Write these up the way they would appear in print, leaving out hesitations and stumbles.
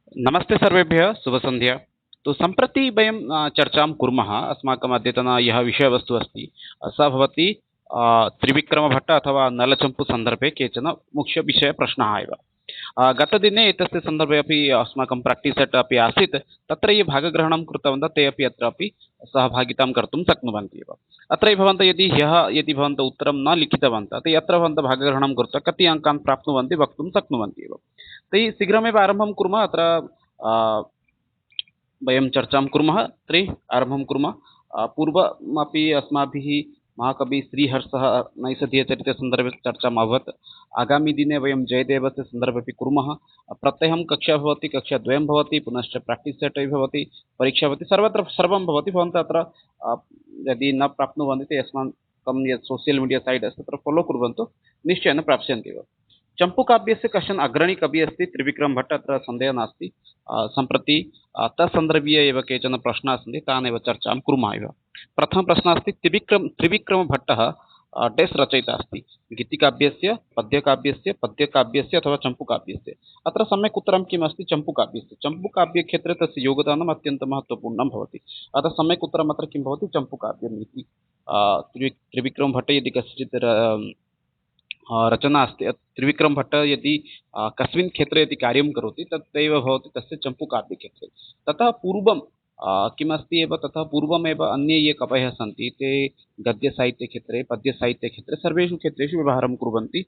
नमस्ते सर्वेभ्यः शुभसन्ध्या। तो सम्प्रति वयं चर्चां कुर्मः। अस्माकम् अद्यतन यः विषयवस्तु अस्ति सः भवति त्रिविक्रमभट्ट अथवा नलचम्पूसन्दर्भे केचन मुख्यविषयप्रश्नाः एव। गतदिने एतस्य सन्दर्भे अपि अस्माकं प्राक्टीस् सेट् अपि आसीत्। तत्र ये भागग्रहणं कृतवन्तः ते अपि अत्रापि सहभागितां कर्तुं शक्नुवन्ति एव। अत्रैव भवन्तः यदि भवन्तः उत्तरं न लिखितवन्तः तर्हि अत्र भवन्तः भागग्रहणं कृत्वा कति अङ्कान् प्राप्नुवन्ति वक्तुं शक्नुवन्ति एव। तर्हि शीघ्रमेव आरम्भं कुर्मः। अत्र वयं चर्चां कुर्मः। तर्हि आरम्भं कुर्मः। पूर्वमपि अस्माभिः महाकवि श्रीहर्षः नैषधीयचरितसन्दर्भे चर्चाम् अभवत्। आगामिदिने वयं जयदेवस्य सन्दर्भे अपि कुर्मः। प्रत्यहं कक्षा भवति, कक्षाद्वयं भवति, पुनश्च प्राक्टीस् सेट् अपि भवति, परीक्षा भवति, सर्वत्र सर्वं भवति। भवन्तः अत्र यदि न प्राप्नुवन्ति ते अस्माकं यत् सोशियल् मीडिया सैट् अस्ति तत्र फलो कुर्वन्तु, निश्चयेन प्राप्स्यन्ति एव। चम्पूकाव्यस्य कश्चन अग्रणी कविः अस्ति त्रिविक्रमभट्ट, अत्र सन्देहः नास्ति। सम्प्रति तत्सन्दर्भीय एव केचन प्रश्नाः सन्ति, तान् एव चर्चां कुर्मः एव। प्रथमप्रश्नः अस्ति, त्रिविक्रमभट्टः डेस् रचयिता अस्ति? गीतिकाव्यस्य, पद्यकाव्यस्य, पद्यकाव्यस्य अथवा चम्पूकाव्यस्य? अत्र सम्यक् उत्तरं किम् अस्ति? चम्पूकाव्यस्य। चम्पूकाव्यक्षेत्रे तस्य योगदानम् अत्यन्तं महत्त्वपूर्णं भवति। अतः सम्यक् उत्तरम् अत्र किं भवति? चम्पूकाव्यम् इति। त्रिविक्रमभट्ट यदि कस्यचित् रचना अस्ति, त्रिविक्रमभट्ट यदि कस्मिन् क्षेत्रे यदि कार्यं करोति तदेव भवति तस्य चम्पूकाव्यक्षेत्रे। ततः पूर्वं किमस्ति एव, ततः पूर्वमेव अन्ये ये कवयः सन्ति ते गद्यसाहित्यक्षेत्रे, पद्यसाहित्यक्षेत्रे सर्वेषु क्षेत्रेषु व्यवहारं कुर्वन्ति।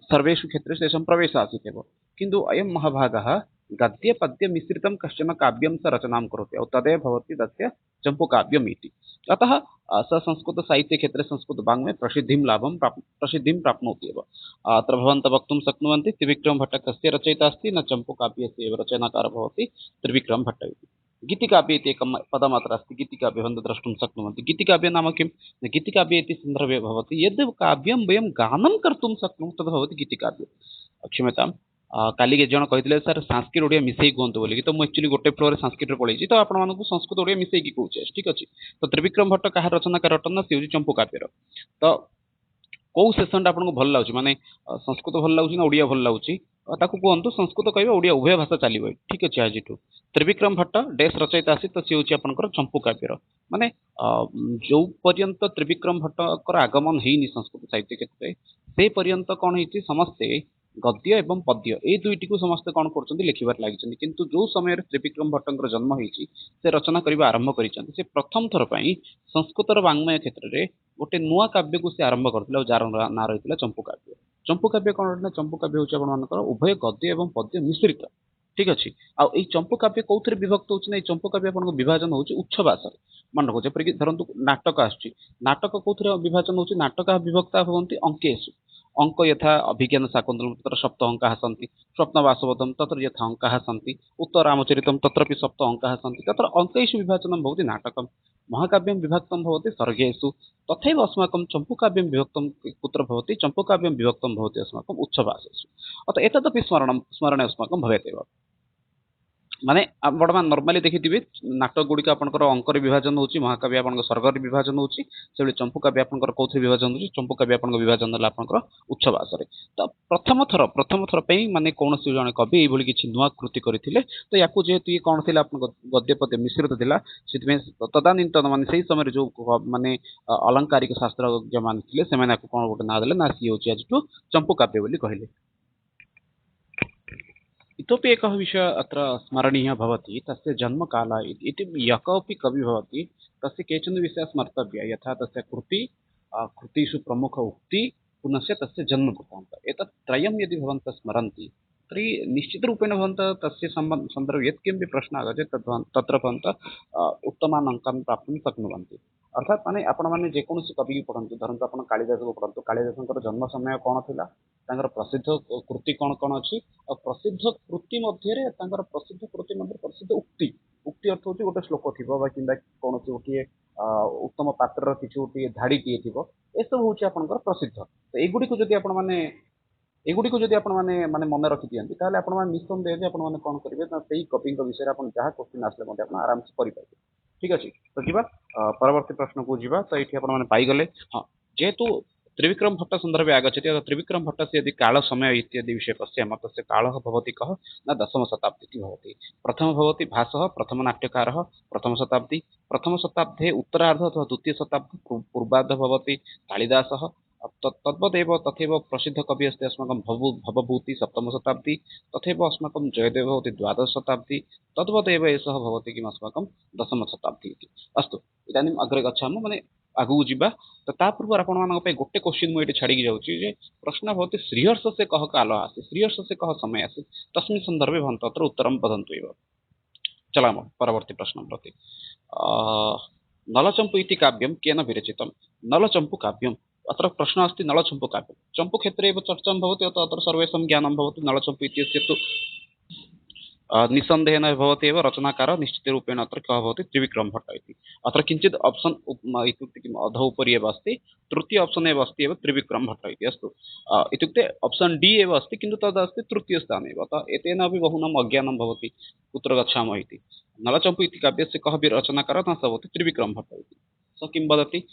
सर्वेषु क्षेत्रेषु तेषां प्रवेशः आसीत् एव। किन्तु अयं महाभागः गद्यपद्यमिश्रितं कश्चन काव्यं स रचनां करोति, तदेव भवति तस्य चम्पूकाव्यम् इति। अतः स संस्कृतसाहित्यक्षेत्रे संस्कृतवाङ्मये प्रसिद्धिं प्राप्नोति एव। अत्र भवन्तः वक्तुं शक्नुवन्ति त्रिविक्रमभट्ट कस्य रचयिता अस्ति? न चम्पूकाव्यस्य एव रचनाकारः भवति त्रिविक्रमभट्ट इति। गीतिकाव्ये इति एकं पदमत्र अस्ति, गीतिकाव्ये भवन्तः द्रष्टुं शक्नुवन्ति। गीतिकाव्ये नाम किं? गीतिकाव्ये इति सन्दर्भे भवति यद् काव्यं वयं गानं कर्तुं शक्नुमः तद् भवति गीतिकाव्यं। क्षम्यतां, काली केते जण कहिथिले सर संस्कृत ओडिया मिसेई कहंतु बोली, तो मु एक्चुअली गोटे फ्लोर संस्कृत पढ़ी, तो आपण मानकु संस्कृत ओडिया मिसेई की कहूचे, ठीक अछि। तो त्रिविक्रमभट्ट कहा रचनाकार अटन? से चंपूकाव्यर। तो कौ सेसन आपको भल लगुच, माने संस्कृत भल लगुच ना ओडिया भल लगुच? ताकू कहतु, संस्कृत कह ओडिया उभय भाषा चलो, ठीक अच्छे। आज त्रिविक्रमभट्ट डेस रचयिता आसी, तो सी हूँ आपंकर चंपूकाव्यर। माने जो पर्यंत त्रिविक्रमभट्टर आगमन होनी संस्कृत साहित्य क्षेत्र से पर्यंत कौन होती, समस्ते गद्य एवं पद्य ए दुईटी को समस्ते कौन कर लिखार लगी। किंतु जो समय त्रिविक्रमभट्टर जन्म होती से रचना करने आरंभ कर प्रथम थर पर संस्कृत वाङ्मय क्षेत्र में गोटे नुआ काव्य को सी आरंभ करते, जार ना रही चंपूकाव्य। चंपूकाव्य कौन रहा? चंपूकाव्य हूँ उभय गद्य एवं पद्य मिश्रित, ठीक अच्छे। आई चंपूकाव्य कौन विभक्त होना? चंपूकाव्य आप विभाजन हो उच्छ्वास मन रखो। जपरिक धरतु नाटक नाटक कौन विभाजन हो? नाटक विभक्ता भवन्ति अंकेषु। अंक यथा अभिज्ञान शाकुन्तलम तत्र सप्त अंकाः सन्ति, स्वप्नवासवदं तत्र यथा अंकाः सन्ति, उत्तररामचरितं तत्रापि सप्त अंकाः सन्ति। तत्र अंकेषु विभाजनं भवति नाटकं। महाकाव्यं विभक्तं भवति सर्गेषु। तथैव अस्माकं चम्पूकाव्यं विभक्तं कुत्र भवति? चम्पूकाव्यं विभक्तं भवति अस्माकम् उच्छ्वासेषु। अतः एतदपि स्मरणे अस्माकं भवेत् एव। माने बर्तमान नॉर्मली देखिथिबे नाटक गुड़िक आपनकर अंकर विभाजन होची, महाकाव्य आपनकर सर्गर विभाजन होची, से चंपूकाव्य आपनकर कौथि विभाजन होची? चंपूकाव्य आपनकर विभाजन होला आपनकर उच्छ्वास रे। तो प्रथम थर पे माने कोनोसी जने कवि एभली किछि नुआ कृति करिथिले, तो याकू जेहेतु ये कोन थिला आपनकर गद्य पद्य मिश्रित थिला, सितमे तदानीन्तन माने सेही समय जो माने अलंकारिक शास्त्र जो मान थिले से माने कोन गोटे ना देले ना सी होची आज चंपूकाव्य बोली कहिले। इतोपि एकः विषयः अत्र स्मरणीयः भवति, तस्य जन्मकालः इति। यः कोऽपि कविः भवति तस्य केचन विषयाः स्मर्तव्याः, यथा तस्य कृतिषु प्रमुख उक्ति, पुनश्च तस्य जन्मवृत्तान्तः। एतत् त्रयं यदि भवन्तः स्मरन्ति तर्हि निश्चितरूपेण भवन्तः तस्य सन्दर्भे यत्किमपि प्रश्नः आगच्छेत् तत्र भवन्तः उत्तमान् अङ्कान् प्राप्तुं शक्नुवन्ति। अर्थात् माने आपण मैंने जेकोसी कवि की पढ़ु, धरतु आप कालिदास को पढ़ु, कालिदास जन्म समय कौन था, प्रसिद्ध कृति कौन कौन अच्छी, और प्रसिद्ध कृति मध्य प्रसिद्ध कृति मध्य प्रसिद्ध उक्ति उक्ति अर्थ हूँ गोटे श्लोक थी कि कौन गोटे उत्तम पात्र किसी गोटे धाड़ीटे थी, एसबू हूँ आपंकर प्रसिद्ध। तो युड़ी को जब एगुड़ी को जब आपने मन रखी दिखती ताहले आप निस्संदेह जे आपने कौन करेंगे ना से कवि विषय आप जहाँ क्वेश्चन आसले आराम से करेंगे, ठीक अच्छे। तो जी परवर्ती प्रश्न को जीवा। तो ये आपने पाईगले। हाँ, जेहेतु त्रिविक्रमभट्टसन्दर्भे आगच्छति अतः त्रिविक्रमभट्टस्य यदि कालसमय इत्यादि विषये पश्यामः तस्य कालः भवति कः न दशमशताब्दी इति भवति। प्रथमः भवति भासः प्रथमनाट्यकारः प्रथमशताब्दी, प्रथमशताब्देः उत्तरार्धः अथवा द्वितीयशताब्दी पूर्वार्धः भवति कालिदासः। तद्वदेव तथैव प्रसिद्धकविः अस्ति अस्माकं भवभूतिः सप्तमशताब्दी, तथैव अस्माकं जयदेवः भवति द्वादशशताब्दी, तद्वदेव एषः भवति किम् अस्माकं दशमशताब्दी इति। अस्तु इदानीम् अग्रे गच्छामः माने आगକୁ ଯିବା ତ ତା ପୂର୍ବରୁ ଆପଣମାନଙ୍କ ପାଇଁ ଗୋଟେ କ୍ୱେଶ୍ଚିନ୍ ମୁଁ ଏଠି ଛାଡ଼ିକି ଯାଉଛି ଯେ ପ୍ରଶ୍ନ भवति श्रीहर्षस्य कः कालः आसीत् श्रीहर्षस्य कः समयः आसीत् तस्मिन् सन्दर्भे भवन्तः अत्र उत्तरं वदन्तु एव। चलामः परवर्ती प्रश्नं प्रति। नलचम्पू इति काव्यं केन विरचितं? नलचम्पू काव्यम् अत्र प्रश्नः अस्ति नलचम्पू काव्यं चम्पूक्षेत्रे एव चर्चा भवति अतः अत्र सर्वेषां ज्ञानं भवति। नलचम्पू इत्यस्य तु निसन्देहेन भवति एव रचनाकारः निश्चितरूपेण अत्र कः भवति त्रिविक्रमभट्ट इति। अत्र किञ्चित् आप्शन् इत्युक्ते किम् अधः उपरि एव अस्ति तृतीय आप्शन् एव अस्ति एव त्रिविक्रमभट्ट इति। अस्तु इत्युक्ते आप्शन् डी एव अस्ति किन्तु तदस्ति तृतीयस्थाने एव अतः एतेन अपि बहूनाम् अज्ञानं भवति कुत्र गच्छामः इति। नलचम्पू इति काव्यस्य कः रचनाकारः न स भवति त्रिविक्रमभट्ट इति। स किं वदति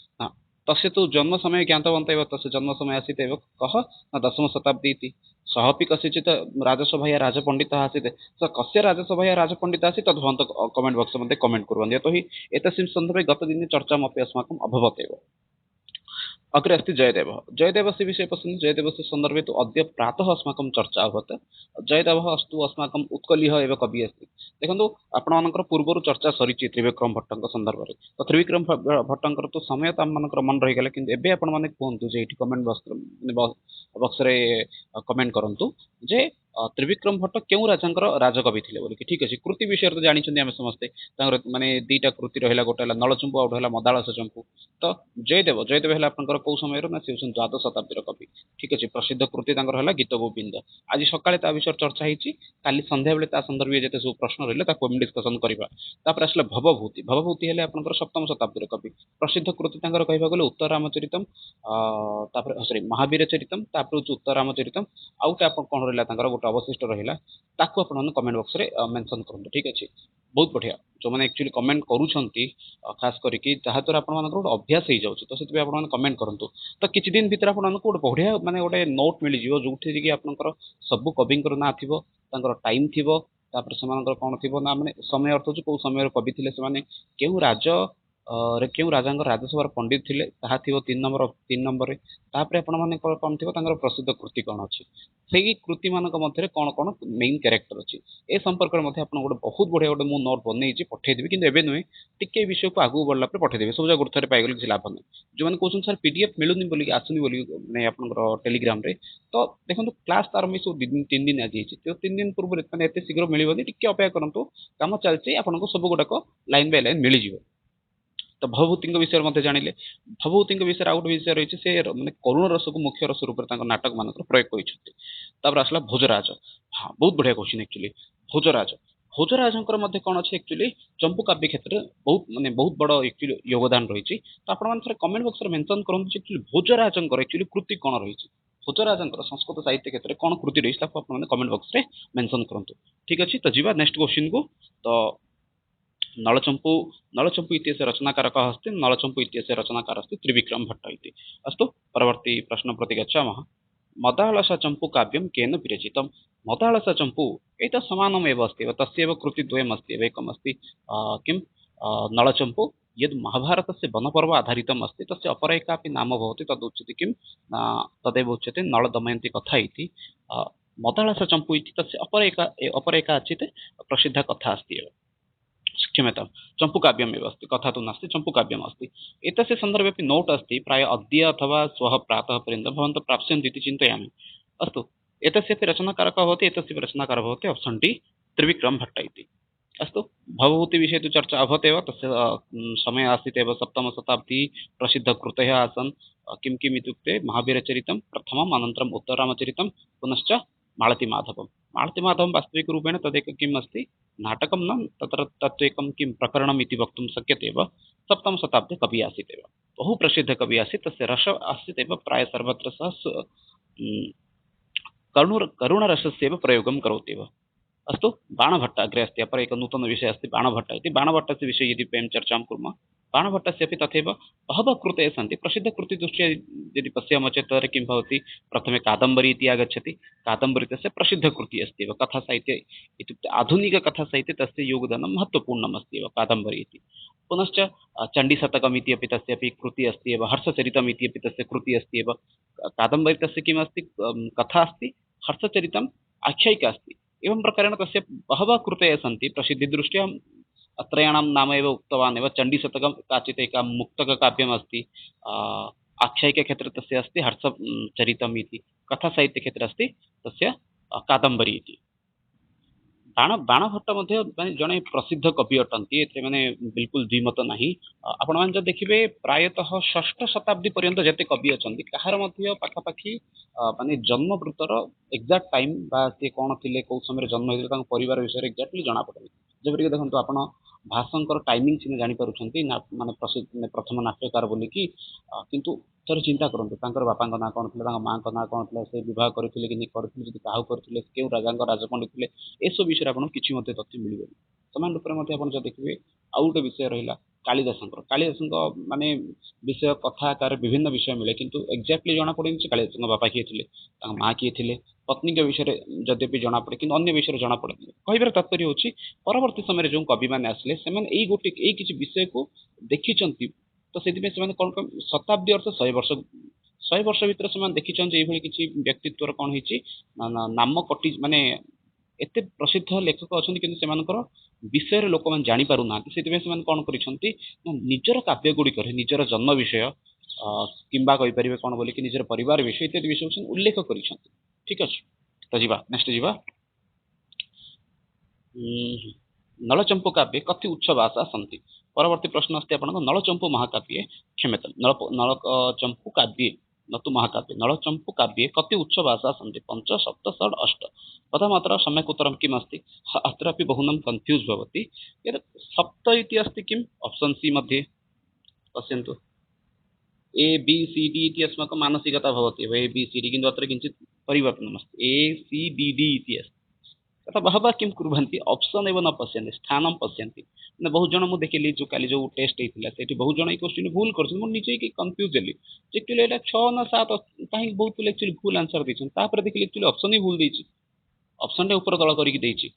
तस्य तु जन्मसमये ज्ञातवन्तः एव तस्य जन्मसमयः आसीत् एव कः न दशमशताब्दी इति। सः अपि कस्यचित् राजसभायां राजपण्डितः आसीत्। सः कस्य राजसभायां राजपण्डितः आसीत् तद् भवन्तः कमेण्ट् बाक्स् मध्ये कमेण्ट् कुर्वन्तु यतोहि एतस्मिन् सन्दर्भे गतदिने चर्चामपि अस्माकम् अभवत् एव। अग्रे अस्ति जयदेवः। जयदेवस्य विषये पश्यन्तु जयदेवस्य सन्दर्भे तु अद्य प्रातः अस्माकं चर्चा अभवत्। जयदेवः अस्तु अस्माकम् उत्कलीयः एव कविः अस्ति। देखन्तु आपणमानଙ୍କର ପୂର୍ବରୁ ଚର୍ଚ୍ଚା ସରିଛି ତ୍ରିବିକ୍ରମ ଭଟ୍ଟଙ୍କ ସନ୍ଦର୍ଭରେ ତ ତ୍ରିବିକ୍ରମ ଭଟ୍ଟଙ୍କର ତ ସମୟ ତ ଆମମାନଙ୍କର ମନେ ରହିଗଲା କିନ୍ତୁ ଏବେ ଆପଣମାନେ କୁହନ୍ତୁ ଯେ ଏଠି କମେଣ୍ଟ ବକ୍ସରେ କମେଣ୍ଟ କରନ୍ତୁ ଯେ त्रिविक्रम भट्ट क्यों राजांकर राजकवि थे बोलिकी। ठीक अच्छे कृति विषय तो जानते आम समस्ते माने दीटा कृति रहा गोटे नलचंपू आउ है मदालस चंपू। तो जयदेव जयदेव है आपंकर कौ समय ना सी द्वादश शताब्दी कवि। ठीक अच्छे प्रसिद्ध कृति है गीत गोविंद। आज सका विषय चर्चा होती काली संध्या बेले सन्दर्भे जिते सब प्रश्न रही डिस्कसन करवा। आसला भवभूति भवभूति है आपंकर सप्तम शताब्दी कवि। प्रसिद्ध कृति कहवा गले उत्तर रामचरितम सरी महावीर चरितम उत्तर रामचरितम आउटे कौन रहा गोटे अवशिष्ट रहा ताकू आप कमेंट बॉक्स रे मेंशन करूँ। ठीक अच्छे बहुत बढ़िया जो मैंने एक्चुअली कमेंट करूँगी खास करके जहाँद्वारा आप गोटे अभ्यास हो जाऊँ तो से आप कमेंट करूँ तो किसी दिन भितर आपको गोटे बढ़िया माने गोटे नोट मिल जाव जो कि आपंकर सब कवि ना थी टाइम थी से कौन थी ना मैंने समय अर्थ हो कौ समय कवि थे से क्यों राज क्यों राजा राजसभार पंडित थे ताहा थी तीन नंबर तापर आपने कौन थी प्रसिद्ध कृति कौन अच्छी से कृति मान मध्य कौन कौन मेन कैरेक्टर अच्छी ए संपर्क में गोटे बहुत बढ़िया गोटे मुझे नोट बनई पठेदेवी कि नुहे टिके विषय को आगू बढ़ला पठेदेवी सब जगह गुरुथर पाइगले किसी लाभ नहीं। जो मैंने कहते सर पीडीएफ मिलूनी बोलिक आसुनी बोली मैंने आप टेलीग्राम रे तो देखो क्लास तार मिस 3 दिन आज तो 3 दिन पूर्व मैंने एत शीघ्र मिलनी टिके अपेक्षा करूँ कम चलती आपको सब गुड़ाक लाइन बाय लाइन मिल जाए। तो भवभूति विषय में जानिले भवभूति विषय आउ गोटे विषय रही से मैंने करुण रस को मुख्य रस रूप में नाटक मान प्रयोग कर आसला भोजराज। हाँ बहुत बढ़िया क्वेश्चन एक्चुअली भोजराज भोजराजंकर कौन अच्छे एक्चुअली चंपू काव्य क्षेत्र में बहुत माने बहुत बड़ एक्चुअली योगदान रही। तो आप कमेंट बॉक्स में मेंशन करूँ भोजराजंकर एक्चुअली कृति कौन रही भोजराजंकर संस्कृत साहित्य क्षेत्र में कौन कृति रही कमेंट बॉक्स में मेंशन करूँ। ठीक अच्छे तो जी नेक्स्ट क्वेश्चन को। तो नलचंपू नलचंपू इत्यस्य रचनाकार कः अस्ति नलचंपू इत्यस्य रचनाकार अस्ति त्रिविक्रम भट्ट इति। अस्तु परवर्ती प्रश्न प्रति गच्छामः। मदालस चंपू काव्यं केन विरचितं? मदालस चंपू एतत् समानमेव अस्ति एव तस्यैव कृतिद्वयम् अस्ति एव एकम् अस्ति किं नलचंपू यद् महाभारतस्य वनपर्व आधारितम् अस्ति तस्य अपर एकापि नाम भवति तदुच्यते किं तदेव उच्यते नलदमयन्ती कथा इति। मदालस चंपू इति तस्य अपर एका चित् प्रसिद्धा कथा अस्ति एव क्षम्यतां चंपू काव्यम् एव अस्ति कथा तु नास्ति चंपू काव्यम् अस्ति। एतस्य सन्दर्भे अपि नोट् अस्ति प्राय अद्य अथवा श्वः प्रातः पर्यन्तं भवन्तः प्राप्स्यन्ति इति चिन्तयामि। अस्तु एतस्यापि रचनाकारः भवति एतस्य रचनाकारः भवति ऑप्शन डी त्रिविक्रम भट्ट इति। अस्तु भवभूति विषये तु चर्चा अभवत् एव तस्य समय आसीत् एव सप्तमशताब्दी प्रसिद्धकृतयः आसन् किं किम् इत्युक्ते महावीरचरितं प्रथमम् अनन्तरम् उत्तररामचरितं पुनश्च मालतीमाधवं। मालतीमाधवं वास्तविकरूपेण तदेक किम् अस्ति नाटकं न तत्र तत्त्वेकं किं प्रकरणम् इति वक्तुं शक्यते एव। सप्तमशताब्दे कविः आसीत् एव बहु प्रसिद्ध कविः आसीत् तस्य रस आसीत् एव प्राय सर्वत्र सः करुणरसस्य एव प्रयोगं करोति एव। अस्तु बाणभट्ट अग्रे अस्ति अपर एक नूतन विषय अस्ति बाणभट्ट इति बाणभट्टस्य विषये यदि वयं चर्चां कुर्मः बाणभट्टस्यापि तथैव बहवः कृतयः सन्ति प्रसिद्धकृतिदृष्ट्या यदि पश्यामः चेत् तत्र किं भवति प्रथमे कादम्बरी इति आगच्छति कादम्बरी तस्य प्रसिद्धकृतिः अस्ति एव कथासाहित्ये इत्युक्ते आधुनिककथासाहित्ये तस्य योगदानं महत्त्वपूर्णम् अस्ति एव कादम्बरी इति पुनश्च चण्डीशतकम् इति अपि तस्यापि कृतिः अस्ति एव हर्षचरितम् इति अपि तस्य कृतिः अस्ति एव कादम्बरी तस्य किमस्ति कथा अस्ति हर्षचरितम् आख्यायिका अस्ति एवं प्रकारेण तस्य बहवः कृतयः सन्ति प्रसिद्धिदृष्ट्या त्रयाणां नाम एव उक्तवान् एव चण्डीशतकं काचित् एका मुक्तककाव्यमस्ति आख्यायिकक्षेत्रे तस्य अस्ति हर्षचरितम् इति कथासाहित्यक्षेत्रे अस्ति तस्य कादम्बरी इति बाणभट्ट ମଧ୍ୟ ମାନେ ଜଣେ ପ୍ରସିଦ୍ଧ କବି ଅଟନ୍ତି ଏଥିରେ ମାନେ ବିଲକୁଲ ଦ୍ୱିମତ ନାହିଁ ଆପଣମାନେ ଯଦି ଦେଖିବେ ପ୍ରାୟତଃ ଷଷ୍ଠ ଶତାବ୍ଦୀ ପର୍ଯ୍ୟନ୍ତ ଯେତେ କବି ଅଛନ୍ତି କାହାର ମଧ୍ୟ ପାଖାପାଖି ମାନେ ଜନ୍ମ ବୃତ୍ତର ଏକ୍ଜାକ୍ଟ ଟାଇମ୍ ବା ସିଏ କ'ଣ ଥିଲେ କୋଉ ସମୟରେ ଜନ୍ମ ହେଇଥିଲେ ତାଙ୍କ ପରିବାର ବିଷୟରେ ଏକ୍ଜାକ୍ଟଲି ଜଣାପଡ଼େନି ଯେପରିକି ଦେଖନ୍ତୁ ଆପଣ ଭାଷଙ୍କର ଟାଇମିଂ ସିନା ଜାଣିପାରୁଛନ୍ତି ମାନେ ପ୍ରସିଦ୍ଧ ପ୍ରଥମ ନାଟ୍ୟକାର ବୋଲିକି କିନ୍ତୁ ଥରେ ଚିନ୍ତା କରନ୍ତୁ ତାଙ୍କର ବାପାଙ୍କ ନାଁ କ'ଣ ଥିଲା ତାଙ୍କ ମାଆଙ୍କ ନାଁ କ'ଣ ଥିଲା ସେ ବିବାହ କରିଥିଲେ କି ନାହିଁ କରିଥିଲେ ଯଦି କାହାକୁ କରିଥିଲେ କେଉଁ ରାଜାଙ୍କ ରାଜପଣ୍ଡି ଥିଲେ ଏସବୁ ବିଷୟରେ ଆପଣଙ୍କୁ କିଛି ମଧ୍ୟ ତଥ୍ୟ ମିଳିବନି ସମାନ ରୂପରେ ମଧ୍ୟ ଆପଣ ଯଦି ଦେଖିବେ ଆଉ ଗୋଟେ ବିଷୟ ରହିଲା କାଳିଦାସଙ୍କ ମାନେ ବିଷୟ କଥା ଆକାରରେ ବିଭିନ୍ନ ବିଷୟ ମିଳେ କିନ୍ତୁ ଏକ୍ଜାକ୍ଟଲି ଜଣାପଡ଼େନି ଯେ କାଳିଦାସଙ୍କ ବାପା କିଏ ଥିଲେ ତାଙ୍କ ମାଆ କିଏ ଥିଲେ ପତ୍ନୀଙ୍କ ବିଷୟରେ ଯଦ୍ୟପି ଜଣାପଡ଼େ କିନ୍ତୁ ଅନ୍ୟ ବିଷୟରେ ଜଣାପଡ଼େନି କହିବାର ତାତ୍ପର୍ଯ୍ୟ ହେଉଛି ପରବର୍ତ୍ତୀ ସମୟରେ ଯେଉଁ କବିମାନେ ଆସିଲେ ସେମାନେ ଏଇ କିଛି ବିଷୟକୁ ଦେଖିଛନ୍ତି ତ ସେଥିପାଇଁ ସେମାନେ କ'ଣ ଶତାବ୍ଦୀ ଅର୍ଥ 100 ବର୍ଷ ଭିତରେ ସେମାନେ ଦେଖିଛନ୍ତି ଏଇଭଳି କିଛି ବ୍ୟକ୍ତିତ୍ୱର କ'ଣ ହେଇଛି ନାମ କଟି ମାନେ ଏତେ ପ୍ରସିଦ୍ଧ ଲେଖକ ଅଛନ୍ତି କିନ୍ତୁ ସେମାନଙ୍କର ବିଷୟରେ ଲୋକମାନେ ଜାଣିପାରୁନାହାନ୍ତି ସେଥିପାଇଁ ସେମାନେ କ'ଣ କରିଛନ୍ତି ନା ନିଜର କାବ୍ୟ ଗୁଡ଼ିକରେ ନିଜର ଜନ୍ମ ବିଷୟ କିମ୍ବା କହିପାରିବେ କ'ଣ ବୋଲିକି ନିଜର ପରିବାର ବିଷୟ ଇତ୍ୟାଦି ବିଷୟ ଉଲ୍ଲେଖ କରିଛନ୍ତି ଠିକ ଅଛି ତ ଯିବା ନେକ୍ସଟ ଯିବା नलचंपू काव्ये कति उच्च भाषा सन्ति परवर्ती प्रश्न अस्ति आपणको नलचंपू महाकाव्ये क्षम्यतां नलचंपू काव्ये न तु महाकाव्ये नलचंपू काव्ये कति उच्च भाषा सन्ति 5 7 6 8 प्रथमत्र सम्यक् उत्तरं किम् अस्ति अत्रापि बहुनं कन्फ्यूज भवति यत् सप्त इति अस्ति किम् ऑप्शन सी मध्ये पश्यन्तु ए बी सी डी इति अस्माकं मानसिकता भवति ए बी सी डी किन्तु अत्र किञ्चित् परिवर्तनमस्ति ए सी डी डी इति अस्ति तथा बहवः किं कुर्वन्ति ऑप्शन एव न पश्यन्ति स्थानं पश्यन्ति ମାନେ ବହୁତ ଜଣ ମୁଁ ଦେଖିଲି ଯୋଉ କାଲି ଯୋଉ ଟେଷ୍ଟ ହେଇଥିଲା ସେଠି ବହୁତ ଜଣ ଏଇ କ୍ୱେଶ୍ଚିନ୍ ଭୁଲ କରିଛନ୍ତି ମୁଁ ନିଜେ କି କନଫ୍ୟୁଜ ହେଲି ଆକ୍ଚୁଆଲି ଏଇଟା 6 ନା 7 କାହିଁକି ବହୁତ ପିଲା ଆକ୍ଚୁଆଲି ଭୁଲ ଆନ୍ସର ଦେଇଛନ୍ତି ତାପରେ ଦେଖିଲି ଆକ୍ଚୁଆଲି ଅପସନ ହିଁ ଭୁଲ ଦେଇଛି ଅପସନଟା ଉପର ତଳ କରିକି ଦେଇଛି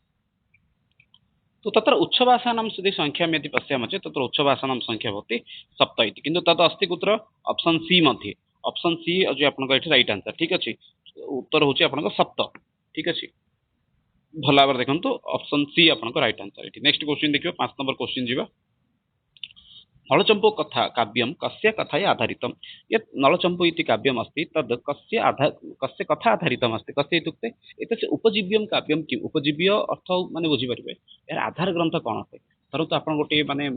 तो तत्र उच्छभाषाणां यदि संख्यां यदि पश्यामः चेत् तत्र उच्छभाषाणां संख्या भवति 7 इति किन्तु तत् अस्ति कुत्र ऑप्शन सी मध्ये ऑप्शन सी जो आपनका एठी राइट आंसर ठीक अछि उत्तर होछि आपनका 7 ठीक अछि भला भाବରେ देखंतु ऑप्शन सी आपनका राइट आंसर एठी नेक्स्ट क्वेश्चन देखियो 5 नंबर क्वेश्चन जीवा नलचंपू कथा काव्यं कस्य कथाय आधारितं यत् नलचंपू इति काव्यम् अस्ति तद् कस्य कथा आधारितम् अस्ति कस्य इत्युक्ते एतस्य उपजीव्यं काव्यं किम् उपजीव्य अर्थ माने बुझि परिबे यार आधार ग्रंथ कोन अटे धरु तो आपण गोटे माने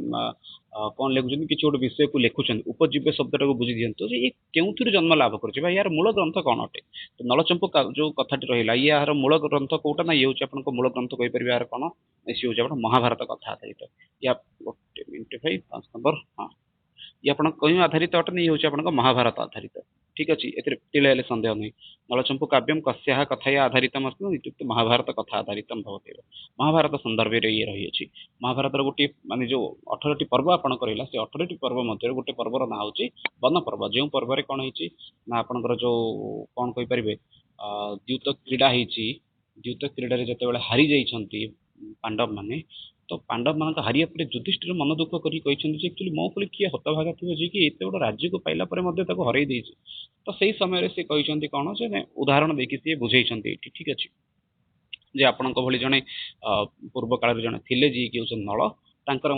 कोन लेखुछन किछि गोटे विषय को लेखुछन उपजीव्य शब्दटा को बुझि दियंतु जे ए केउथुर जन्म लाभ करछि बा यार मूल ग्रंथ कोन अटे तो नलचंपू जो कथाटी रहिला यार मूल ग्रंथ कोटा ना ये होछि आपण को मूल ग्रंथ कहि परिबे यार कोन एसी होछि आपण महाभारत कथा आधारित या गोटे मिनिट भाई 5 नंबर हाँ ये आपण कहीं आधारित अटे नहीं होछि आपण महाभारत आधारित ठीक अछि एतिर तिले संदेह नहीं नलचंपू काव्यम कस्याः कथया आधारितम् अस्ति इत्युक्ते महाभारत कथा आधारितम् भवति महाभारत संदर्भे रे ये रही अछि महाभारत गोटे माने जो 18 टी पर्व आपण करिला से 18 टी पर्व मध्ये गोटे पर्वर ना होछि वन पर्व जे पर्व रे कोन होछि ना आपनकर जो कोन कहि परिबे द्यूत क्रीडा हेछि द्यूत क्रीडा रे जते बेले हारि जाइछंती पांडव माने तो पांडव मान हारिया पर युधिष्ठिर मन दुख करी एक्चुअली मो को किए हतभागा थी जी कि एत बड़ राज्य को पाइला हर तो सही समय से कहते कौन से उदाहरण देखिए सी बुझे ठीक अच्छे जे आपण जड़े पूर्व काल जड़े थे जी कि नल तांकर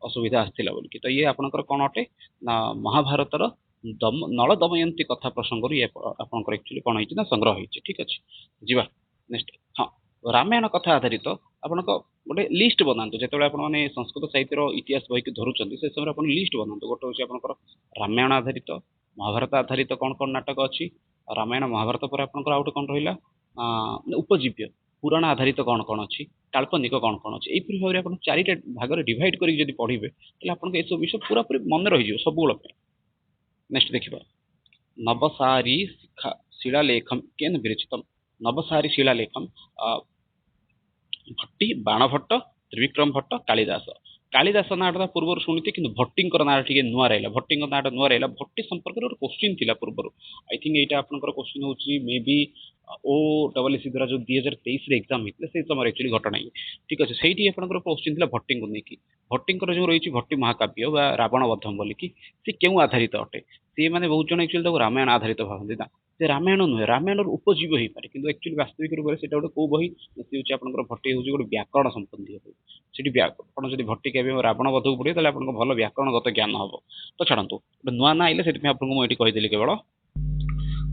असुविधा आसाला बोलिकी तो ये आपंकर कौन अटे ना महाभारत नल दमयंती कथा प्रसंग ये आपंकर एक्चुअली कौन है संग्रह होती ठीक अच्छे जीवा नेक्स्ट हाँ रामायण कथा आधारित आपण गोटे लिस्ट बनातु जो आपने संस्कृत साहित्य इतिहास बही की धरुंच से समय आप लिस्ट बनातु गोटे हूँ आप रामायण आधारित महाभारत आधारित कौन कौन नाटक अच्छी रामायण महाभारत पर आपंकर आउट कौन रहा उपजीव्य पुराण आधारित कौन कौन अच्छी काल्पनिक कौन कौन अच्छी यही भाव में आप चारिटा भाग में डिवाइड करके पढ़े तो आपको यह विषय पूरा पूरी मन रही सब नेक्स्ट देखा नवसारी शिलालेखम केन विरचित नवसारी शिलालेखम भट्टी बाणभट्ट त्रिविक्रम भट्ट कालिदास कालिदास नाटा पूर्व शुणी कि भट्टी ना टे नुआ रहा भट्टी नाटा नुआ रहा भट्टी संपर्क गोटे क्वेश्चन थी पूर्व आई थिंक यहाँ आपंकर क्वेश्चन हूँ maybe O double S द्वारा जो 2023 एग्जाम होता है समय एक्चुअली घटना ही ठीक अच्छे से क्वेश्चन थी भट्टी को लेकिन भट्टी जो रही भट्टी महाकाव्य व रावण बधम बोलिकी सी क्यों आधारित अटे सी मैंने बहुत जन एक्चुअली रामायण आधारित भावती ना से रामायण नुहे रामायण उपजीव हो पारे कि एक्चुअली वास्तविक रूप से गोटे कौ बही सी हूँ आप भट्टी हूँ गोटे व्याकरण संबंधी बही आप भट्टी काव्य रावण बध को पढ़े आप भल व्याकरणगत ज्ञान हम तो छाड़ू नुआ ना आइले से आपको मुझे कहीदेली केवल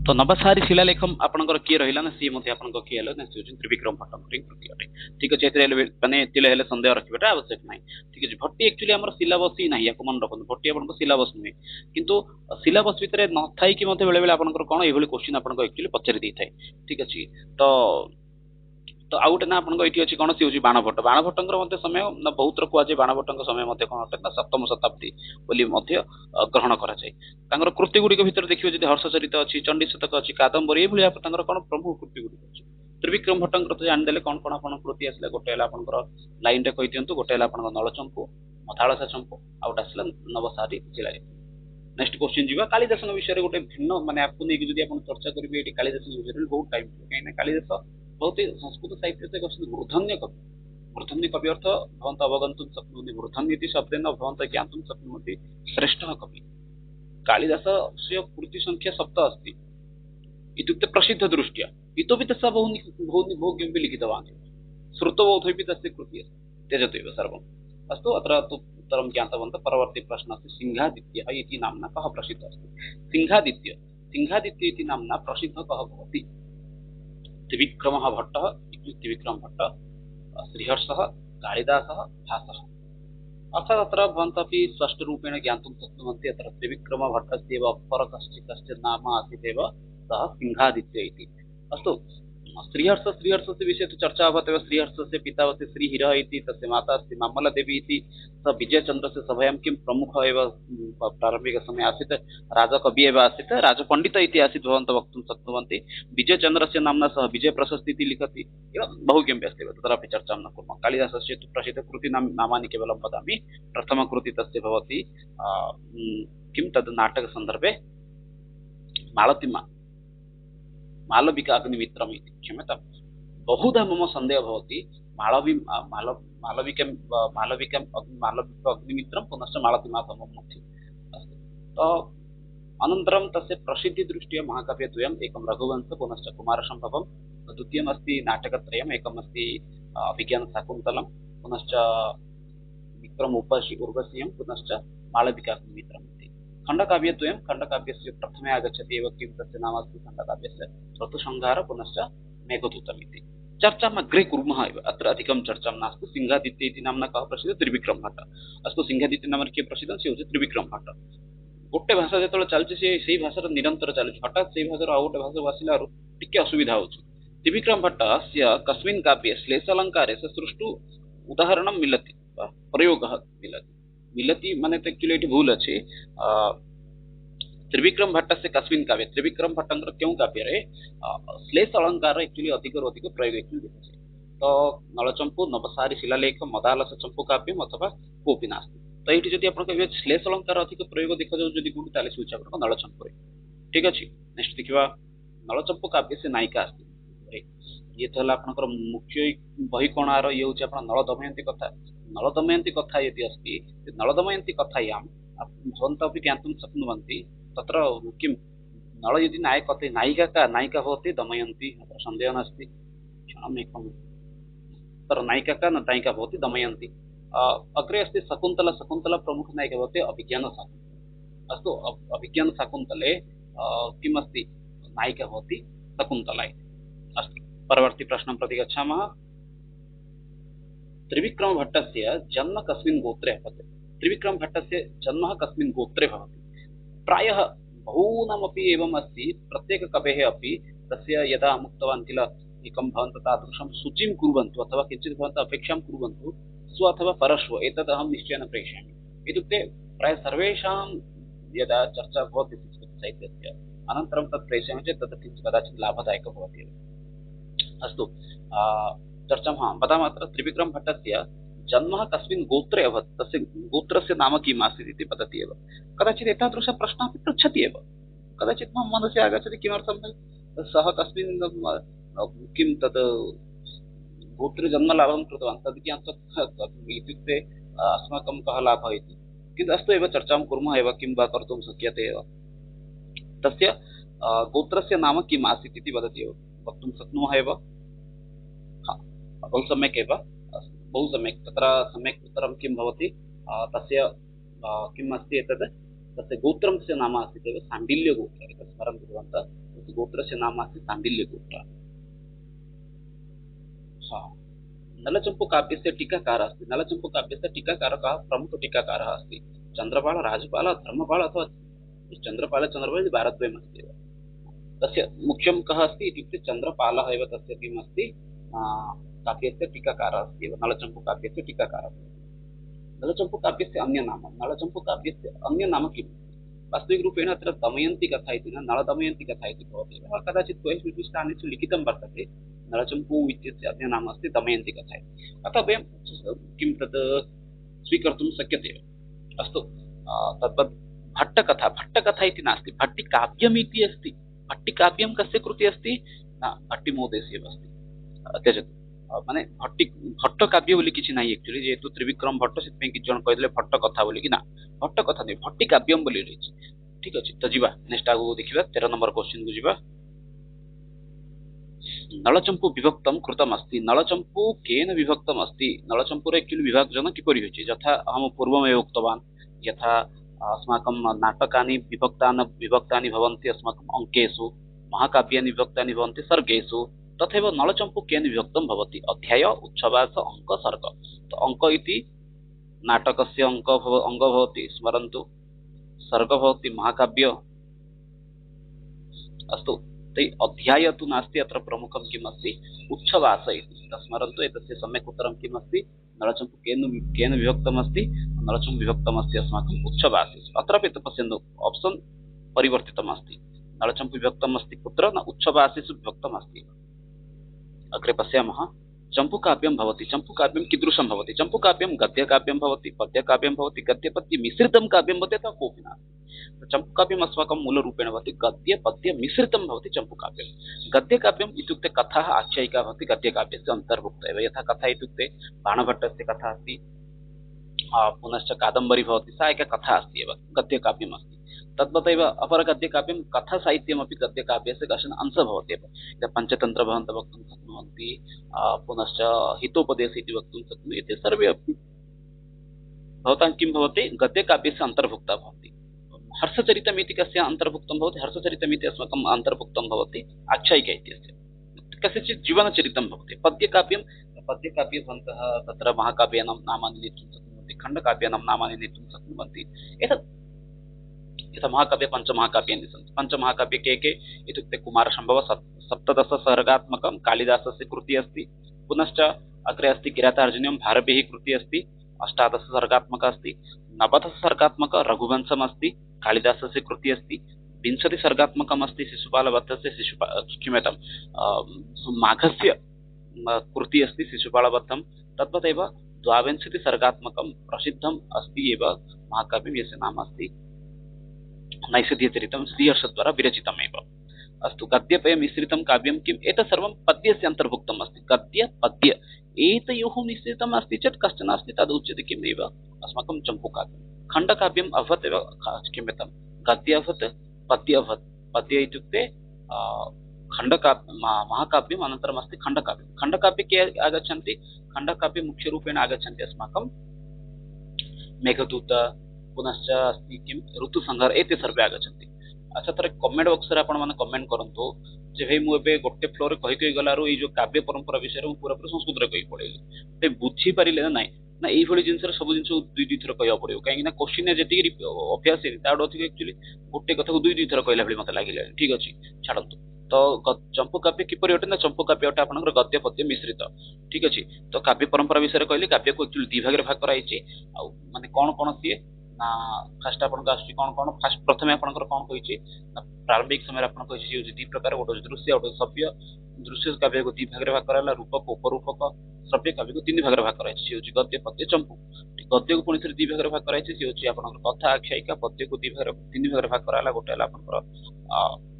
तो नवसारी शिलालेख आपंकर किए रहा ना सी किए ना सी हूँ त्रिविक्रम भट्ट कृति अटे ठीक अच्छे मैंने सन्देह रखा आवश्यक ना ठीक अच्छे भट्टी एक्चुअली आम सिलाबस ही ना या मन रखते भट्टी आप सिलाबस नुहे कितु सिलाबस भितर न थी बेले बेले आप कौन ये क्वेश्चन आपको एक्चुअली पचारि दे थाए ठीक अच्छे तो तो आउ गोटे ना आपको ये अच्छी कौन सी हूँ बाणभट्ट बाणभट्टर समय बहुत कहुए बाणभट्ट समय कौन अटे ना सप्तम शताब्दी बोली ग्रहण कराए कृति गुड़िक भितर देखिए जब हर्षचरित अच्छी चंडीशतक अच्छी कादम्बरी ये कौन प्रमुख कृति गुड़िक अच्छी त्रिविक्रम भट्टर तो जानदे कौन कौन आप कृति आसला गोटे आपंकर लाइन कही दिंतु गोटे नलचंपू मथाड़सा चंपू आउट आसला नवसारी शिलालेख नेक्स्ट क्वेश्चन जी कालिदास विषय गोटे भिन्न माने आपको नहीं जब आप चर्चा करेंगे कालिदास विषय बहुत टाइम कहीं कालिदास बहुत ही संस्कृत साहित्य से मूर्धन्य कवि मूर्धन्य कवि अर्थ भवंत अवगंतुं शक्नुवन्ति मूर्धन्य शब्देन भवंत ज्ञातुं शक्नुवन्ति श्रेष्ठ कवि कालिदास कृति संख्या 7 अस्ति इत्युक्ते प्रसिद्ध दृष्ट्या इतोपि तस्य बहु लिखितवान् श्रुतबोधोऽपि तस्य कृतिः अस्ति त्यजतु सर्वम् अस्तु अत्र उत्तरं ज्ञातवन्तः परवर्ती प्रश्नः अस्ति सिंहादित्यः इति नाम्ना कः प्रसिद्धः अस्ति सिंहादित्य इति नाम्ना प्रसिद्धः कः भवति त्रिविक्रमः भट्टः त्रिविक्रम भट्ट श्रीहर्षः कालिदासः भासः अर्थात् अत्र भवन्तः स्पष्टरूपेण ज्ञातुं शक्नुवन्ति अत्र त्रिविक्रम भट्टस्यैव अपर कश्चित् नाम आसीदेव सः सिंहादित्य इति अस्तु श्रीहर्ष से विषय तो चर्चा अभवत् श्रीहर्ष से पिता अस्ति श्रीहिरः इति तस्य माता अस्ति मामल्ला देवी इति सः विजयचन्द्र से सभायां किं प्रमुख एव प्रारम्भिक समय आसीत् राजकवि एव आसीत् राजपण्डित इति आसीत् भवन्तः वक्तुं शक्नुवन्ति विजयचन्द्रस्य नाम्ना सः विजयप्रशस्ति इति लिखति एवं बहु किमपि अस्ति तत्रापि चर्चां न कुर्मः कालिदासस्य तु प्रसिद्धकृतीनां नामानि केवलं वदामि प्रथमकृति तस्य भवति किं तद् नाटकसन्दर्भे मालतीमा मालविका अग्निमित्रम क्षम्यतां बहुधा मम सन्देह भवति मालविका अग्निमित्रं पुनश्च मालतीमातमं मध्ये अस्ति तो अनन्तरं तस्य प्रसिद्धिदृष्ट्या महाकाव्यद्वयम् एकं रघुवंश पुनश्च कुमारसम्भवं द्वितीयम् अस्ति नाटकत्रयम् एकम् अस्ति अभिज्ञानशाकुन्तलं पुनश्च विक्रम उर्वशीयं पुनश्च मालविका अग्निमित्रम् खंडकाव्यद्वयं खंडकाव्यस्य प्रथमे आगच्छति एव किं तस्य नाम अस्ति खंडकाव्यस्य ऋतुसंहार पुनश्च मेघदूतम् इति चर्चाम् अग्रे कुर्मः एव अत्र अधिकं चर्चां नास्ति सिंहादित्य इति नाम्ना कः प्रसिद्धः त्रिविक्रम भट्ट अस्तु सिंहादित्य नाम किए प्रसिद्धः से होचे त्रिविक्रम भट्ट गोटे भाषा जो चलती से भाषार निरंतर चलती हठात से भाषार आउ गोटे भाषा आसिलारू टिके असुविधा होची त्रिविक्रम भट्टस्य कस्मिन् काव्ये श्लेषालंकारे सृष्टु उदाहरणं मिलति प्रयोगः मिलति माने तो एक्चुअली ये भूल अच्छे त्रिविक्रम भट्ट से कस्मिन् काव्ये त्रिविक्रम भट्टर क्यों काव्य श्लेष अलंकार एक्चुअली अधिक अधिक प्रयोग एक्चुअली दिखे तो नलचंपू नवसारी शिलालेख मदालस चंपू काव्यम अथवा कोपी नास्ति तो ये जब आप श्लेष अलंकार अधिक प्रयोग देखा जाए गुण से आप नलचंपू ठीक अच्छे नेक्स्ट देखा नलचंपू काव्य से नायिका आसती ये तो आपंकर मुख्य बही कणार ये हूँ आप नल दमयंती कथा नल दमयंती कथा यदि अस्ति नल दमयंती कथायां भवन्तः अपि ज्ञातुं शक्नुवन्ति तत्र किं नल यदि नायिका भवति दमयन्ती अत्र सन्देहः नास्ति क्षणम् एकं तत्र नायिका का नायिका भवति दमयन्ती अग्रे अस्ति शकुन्तला प्रमुखनायिका भवति अभिज्ञानशाकुन्तला अस्तु अभिज्ञानशाकुन्तले किम् अस्ति नायिका भवति शकुन्तला अस्तु परवर्ती प्रश्नं प्रति गच्छामः त्रिविक्रम भट्टस्य जन्म कस्मिन् गोत्रे भवति त्रिविक्रम भट्टस्य जन्म कस्मिन् गोत्रे भवति प्रायः बहूनामपि एवम् अस्ति प्रत्येक कवेः अपि तस्य यदा मुक्तवान् किल एकं भवन्तः तादृशं सूचीं कुर्वन्तु अथवा किञ्चित् भवन्तः अपेक्षां कुर्वन्तु स्व अथवा परश्व एतद् अहं निश्चयेन प्रेषयामि इत्युक्ते प्रायः सर्वेषां यदा चर्चा भवति संस्कृतसाहित्यस्य अनन्तरं तत् प्रेषयामि चेत् तत् किञ्चित् कदाचित् लाभदायकः भवति अस्तु चर्चां वदामः। अत्र त्रिविक्रम भट्टस्य जन्म कस्मिन् गोत्रे अभवत्, तस्य गोत्रस्य नाम किम् आसीत् इति वदति एव। कदाचित् एतादृशः प्रश्नः अपि पृच्छति एव। कदाचित् मम मनसि आगच्छति किमर्थं सः तस्मिन् किं तत् गोत्रे जन्मलाभं कृतवान्, तद् इत्युक्ते अस्माकं कः लाभः इति। किन्तु अस्तु एव, चर्चां कुर्मः एव, किं वा कर्तुं शक्यते एव। तस्य गोत्रस्य नाम किम् आसीत् इति वदति एव, वक्तुं शक्नुमः एव। बहु सम्यक् एव, बहु सम्यक्। तत्र सम्यक् उत्तरं किं भवति, तस्य किम् अस्ति एतत्, तस्य गोत्रस्य नाम आसीत् एव साण्डिल्यगोत्र। एतत् स्मरन्तु भवन्तः, तस्य गोत्रस्य नाम आसीत् साण्डिल्यगोत्र। नलचम्पूकाव्यस्य टीकाकारः अस्ति। नलचम्पूकाव्यस्य टीकाकारकः प्रमुखटीकाकारः अस्ति चन्द्रपाल, राजपाल, धर्मपाल अथवा चन्द्रपाल इति वारद्वयम् अस्ति एव। तस्य मुख्यं कः अस्ति इत्युक्ते चन्द्रपालः एव तस्य किम् अस्ति, काव्यस्य टीकाकारः अस्ति एव, नलचम्पूकाव्यस्य टीकाकारः। नलचम्पूकाव्यस्य अन्यनाम, नलचम्पूकाव्यस्य अन्यनाम किम्? वास्तविकरूपेण अत्र दमयन्ती कथा इति न, नलदमयन्ती कथा इति भवति। कदाचित् बहिः विशिष्टानिषु लिखितं वर्तते, नलचम्पू इत्यस्य अन्यनाम अस्ति दमयन्ती कथा इति। अतः वयं किं तत् स्वीकर्तुं शक्यते एव। अस्तु, तद्वत् भट्टकथा, भट्टकथा इति नास्ति, भट्टिकाव्यम् इति अस्ति। भट्टिकाव्यं कस्य कृते अस्ति? न, भट्टिमहोदयस्य एव अस्ति, त्यजतु। ମାନେ ଭଟ୍ଟ କାବ୍ୟ ବୋଲି କିଛି ନାହିଁ ଆକ୍ଚୁଆଲି, ଯେହେତୁ ତ୍ରିବିକ୍ରମ ଭଟ୍ଟ, ସେଥିପାଇଁ କିଛି ଜଣ କହିଦେଲେ ଭଟ୍ଟ କଥା ବୋଲିକି। ନା, ଭଟ୍ଟ କଥା ନାହିଁ, ଭଟ୍ଟି କାବ୍ୟମ ବୋଲି ରହିଛି। ଠିକ ଅଛି, ତ ଯିବା ନେକ୍ସଟ ଆଗକୁ ଦେଖିବା, 13 ନମ୍ବର କ୍ୱେଶ୍ଚିନ୍ କୁ ଯିବା। नलचंपू विभक्तं कृतम् अस्ति। नलचंपू केन विभक्तम् अस्ति? नलचंपूर एक्चुअली विभाजन किपरि होइछि? यथा अहं पूर्वमेव उक्तवान्, यथा अस्माकं नाटकानि विभक्तानि भवन्ति अस्माकम् अङ्केषु, महाकाव्यानि विभक्तानि भवन्ति सर्गेषु, तथैव नलचंपू केन विभक्तं भवति? अध्याय, उच्छ्वास, अङ्क, सर्ग। तो अङ्क इति नाटकस्य अङ्ग भवति, स्मरन्तु। सर्ग भवति महाकाव्य। अस्तु, तै अध्याय तु नास्ति, अत्र प्रमुखं किम् अस्ति? उच्छ्वास इति। स्मरन्तु, एतस्य सम्यक् उत्तरं किम् अस्ति? नलचंपू केन विभक्तम् अस्ति? नलचंपू विभक्तम् अस्ति अस्माकम् उच्छ्वासेषु। अत्रापि पश्यन्तु, ऑप्शन परिवर्तितम् अस्ति। नलचंपू विभक्तम् अस्ति कुत्र? न, उच्छ्वासेषु विभक्तम् अस्ति। अग्रे पश्यामः। चंपूकाव्यं भवति। चंपूकाव्यं कीदृशं भवति? चंपूकाव्यं गद्यकाव्यं भवति, पद्यकाव्यं भवति, गद्यपद्य मिश्रितं काव्यं भवति, अथवा कोऽपि नास्ति। चंपूकाव्यम् अस्माकं मूलरूपेण भवति गद्य पद्य मिश्रितं भवति चंपूकाव्यं। गद्यकाव्यम् इत्युक्ते कथाः, आख्यायिका भवति गद्यकाव्यस्य अन्तर्भुक्ता एव। यथा कथा इत्युक्ते बाणभट्टस्य कथा अस्ति, पुनश्च कादम्बरी भवति, सा एका कथा अस्ति एव, गद्यकाव्यम् अस्ति। तद्वदेव अपरगद्यकाव्यं कथासाहित्यमपि गद्यकाव्यस्य कश्चन अंशः भवति एव। पञ्चतन्त्र भवन्तः वक्तुं शक्नुवन्ति, पुनश्च हितोपदेशः इति वक्तुं शक्नुमः। एते सर्वे अपि भवतां किं भवति? गद्यकाव्यस्य अन्तर्भुक्ता भवन्ति। हर्षचरितमिति कस्य अन्तर्भुक्तं भवति? हर्षचरितमिति अस्माकम् अन्तर्भुक्तं भवति आख्यायिका इत्यस्य, कस्यचित् जीवनचरितं भवति। पद्यकाव्ये भवन्तः तत्र महाकाव्यानां नामानि नेतुं शक्नुवन्ति, खण्डकाव्यानां नामानि नेतुं शक्नुवन्ति। एतत् यथा महाकाव्ये पञ्चमहाकाव्यानि सन्ति। पञ्चमहाकाव्ये के इत्युक्ते कुमारसम्भव 17 सर्गात्मकं कालिदासस्य कृतिः अस्ति। पुनश्च अग्रे अस्ति किरातार्जुनीयं भारवेः कृतिः अस्ति, 18 सर्गात्मक अस्ति। 90 सर्गात्मक रघुवंशम् अस्ति, कालिदासस्य कृतिः अस्ति। 20 सर्गात्मकम् अस्ति शिशुपालवधस्य क्षम्यतां माघस्य कृतिः अस्ति शिशुपालवधं। तद्वदेव 22 सर्गात्मकं प्रसिद्धम् अस्ति एव महाकाव्यं, यस्य नाम अस्ति नैषधीयचरितं, श्रीहर्षद्वारा विरचितमेव। अस्तु, गद्यपद्य मिश्रितं काव्यं किम्? एतत् सर्वं पद्यस्य अन्तर्भुक्तम् अस्ति। गद्य पद्य एतयोः मिश्रितम् अस्ति चेत् कश्चन अस्ति, तद् उच्यते किम् एव? अस्माकं चम्पूकाव्यं। खण्डकाव्यम् अभवत् एव, क्षम्यतां, गद्य अभवत्, पद्य अभवत्। पद्य इत्युक्ते महाकाव्यम्, अनन्तरम् अस्ति खण्डकाव्यं। खण्डकाव्ये के आगच्छन्ति? खण्डकाव्ये मुख्यरूपेण आगच्छन्ति अस्माकं मेघदूत, पुनश्च अस्ति किं ऋतुसंहार, एते सर्वे आगच्छन्ति। अच्छा, थोड़े कमेंट बॉक्स रे आपण माने कमेंट करंतु जे भाई मु एबे गोटे फ्लोर रे कहि गलारु ए जो काव्य परंपरा विषय रे पूरा पूरा संस्कृत रे कहि पड़ेली, ते बुझी परिले ना नाही ना एई भली जिंस रे सब जिंस दुई दुई थर कहिया पड़ियो, काहे कि ना क्वेश्चन ने जेति अभ्यास है ताडो अधिक एक्चुअली गोटे कथा को दुई दुई थर कहला भली मते लागिला। ठीक अछि, छाडंतु। तो चंपूकाव्य किपरि अटे ना? चंपूकाव्य अटे आपनकर गद्य पद्य मिश्रित। ठीक अछि, तो काव्य परंपरा विषय रे कहली, काव्य को एक्चुअली दि भाग रे भाग कराइछि। आ माने कोन कोन सिए ना फास्ट आपन आसुची कोन कोन फास्ट प्रथमे आपनकर कोन कहिची ना प्रारंभिक समय आपन कहिची जे दी प्रकार गोटे दृश्य गोटे सभ्य दृश्य काव्य को दी भाग रे भाग कराला रूपक उपरूपक सभ्य काव्य को तीन भाग रे भाग कराइछि से होची गद्य पद्य चंपू गद्य को पुनि थरे दी भाग रे भाग कराइछि से होची आपनकर कथा आख्यायिका पद्य को दी भाग रे तीन भाग रे भाग कराला गोटे हला आपनकर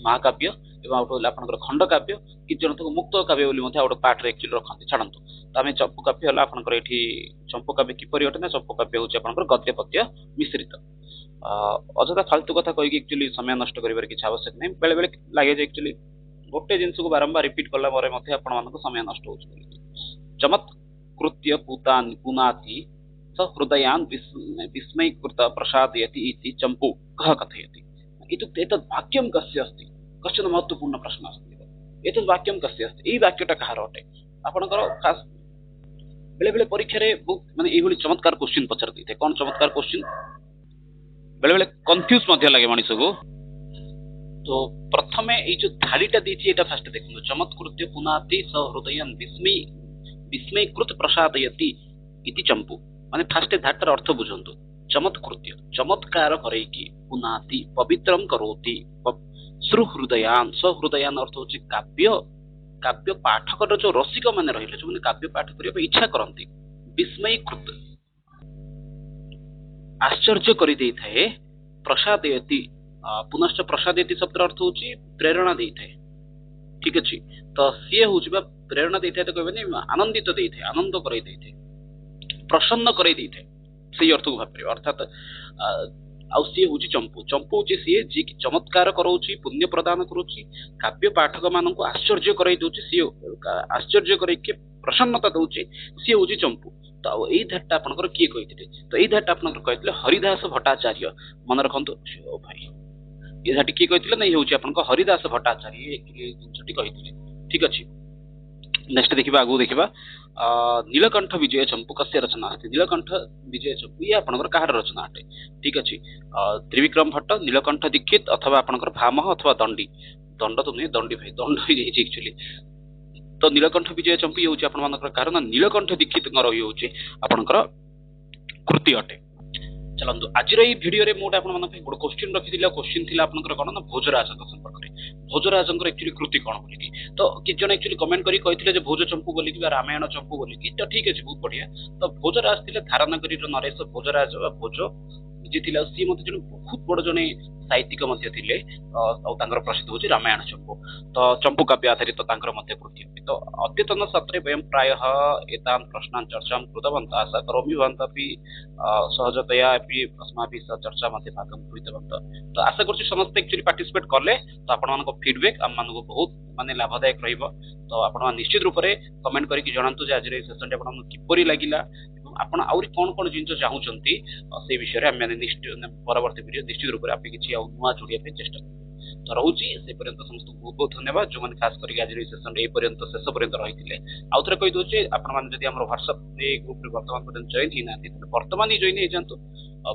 महाकाव्य एवं आउट आपनकर खंड काव्य कि जन तो मुक्त काव्य बोली मध्ये आउट पार्ट रे एक्चुअली रखंती छाडंतु त आमे चंपू काव्य हला आपनकर एठी चंपू काव्य किपरि अटे ना चंपू काव्य होची आपनकर गद्य पद्य मिश्रित अजदा फालतू कथा कहि कि एक्चुअली समय नष्ट करिवार किछ आवश्यक नै बेले बेले लागे जे एक्चुअली गोटे जिंस को बारंबार रिपीट करला मरे मध्ये आपण मानको समय नष्ट होची बोली चमत्कृत्य पुनाति स हृदयान विस्मयीकृत प्रसादयति इति चंपू कह कथयति इत्युक्ते एतद् वाक्यं कस्य अस्ति कश्चन महत्वपूर्ण प्रश्न अस्ति एतद् वाक्यं कस्य अस्ति एई वाक्यटा कहार अटे आपणकर खास बेले बेले परीक्षा रे माने एई भली चमत्कार क्वेश्चन पचार दैथे कोन चमत्कार क्वेश्चन बेले बेले कंफ्यूज मध्य लागे मनिष को तो प्रथमे एई जो धाड़ीटा दैछि एटा फास्ट देखु चमत्कृत्य पुनाति स हृदयन विस्मयीकृत प्रसादयति इति चंपू माने फास्ट धाड़ार अर्थ बुझंतु चमत्कृत्य चमत्कार करैकी पुनाति पवित्रम करोति सुहृदयान सहृदयान अर्थ होची काव्य काव्य पाठकर जो रसिक माने रहिले जो काव्य पाठ करिया इच्छा करंती विस्मयीकृत आश्चर्य करि देई थाए प्रसादयति पुनश्च प्रसादयति शब्द अर्थ होची प्रेरणा देई थाए ठीक अछि तो सिए होची बा प्रेरणा देई थाए तो कहबे नै आनंदित देई थाए आनंद करै देई थाए प्रसन्न करै देई थाए सही अर्थ को भाबरे अर्थात आउ सी होची चंपू चंपू होची सी जी की चमत्कार करोची पुण्य प्रदान करोची काव्य पाठक मानन को आश्चर्य कराई दोची सी आश्चर्य कराई के प्रसन्नता दोची सी होची चंपू तो एई धाटा आपनकर की कहिथिले तो एई धाटा आपनकर कहिथिले हरिदास भट्टाचार्य मन रखंतु ओ भाई ए धाटी की कहिथिले नै होची आपनकर हरिदास भट्टाचार्य ए जिंसटी कहिथिले ठीक अछि नेक्स्ट देखिबा आगु देखिबा नीलकंठ विजय चंपू कस्य रचना है नीलकंठ विजय चंपू ये आपनकर कहार रचना अटे ठीक अछि त्रिविक्रम भट्ट नीलकंठ दीक्षित अथवा आपनकर भामह अथवा दंडी दंड तो नहीं दंडी भाई दंड ही जे एक्चुअली तो नीलकंठ विजय चंपू ये होची आपन मानकर कारण नीलकंठ दीक्षित नर ही होची आपनकर कृति अटे चलंतु आज रे वीडियो रे मोटा आपन मन पे गोड क्वेश्चन रखि दिला क्वेश्चन थिला आपनकर कोन ना भोजराज संपर्क रे भोजराजंकर एक्चुअली कृति कोन बोली की तो कि जन एक्चुअली कमेंट करी कहिथिले जे भोज चंपू बोली की रामायण चंपू बोली की तो ठीक अछि बहुत बढ़िया तो भोजराज थिले धारनगरी रो नरेश भोजराज भोज जे थिला सी मते जन बहुत बड़ जने साहित्यिक मध्य थिले औ तांकर प्रसिद्ध होची रामायण चंपू तो चंपू काव्य आधारित तांकर मध्य कृति तो अद्यतन सत्रे वयं प्रायः एतान् प्रश्नान् चर्चां कृतवन्तः आशा करोमि भवन्तः सहजतया अपि अस्माभिः सह चर्चा मध्ये भागं गृहीतवन्तः तो आशा करछि समस्त एक्चुअली पार्टिसिपेट करले तो आपण मानको फीडबैक हम मानको बहुत माने लाभदायक रहिबो तो आपण निश्चित रूप रे कमेंट करिकि जणांतु जे आज रे सेशन आपण मानको किपरि लागिला आपण आउरी कोन कोन जिंस चाहूचंती से विषय रे हम निश्चित परवर्ती वीडियो निश्चित रूप रे आपे किछि आ नुवा जोडिया पे चेष्टा तो रहउची से पर्यंत समस्त बहुत बहुत धन्यवाद जो माने खास करी आज रे सेशन रे पर्यंत शेष पर्यंत रहिथिले आउथरे कहि दोचे आपण माने जदि हमर WhatsApp रे ग्रुप रे वर्तमान पर्यंत जॉइन ही नाथि तो वर्तमान ही जॉइन हे जानतो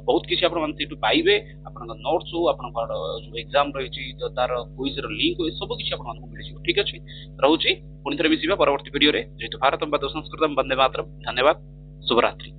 बहुत किछि आपण माने सेटु पाइबे आपण नोट्स हो आपण जो एग्जाम रहिछि तो तार क्विज रो लिंक हो सब किछि आपण माने मिलि ठीक अछि रहउची पुनि थरे मिसिबा परवर्ती वीडियो रे जेतु भारतम बद संस्कृतम वंदे मातरम धन्यवाद शुभरात्रि।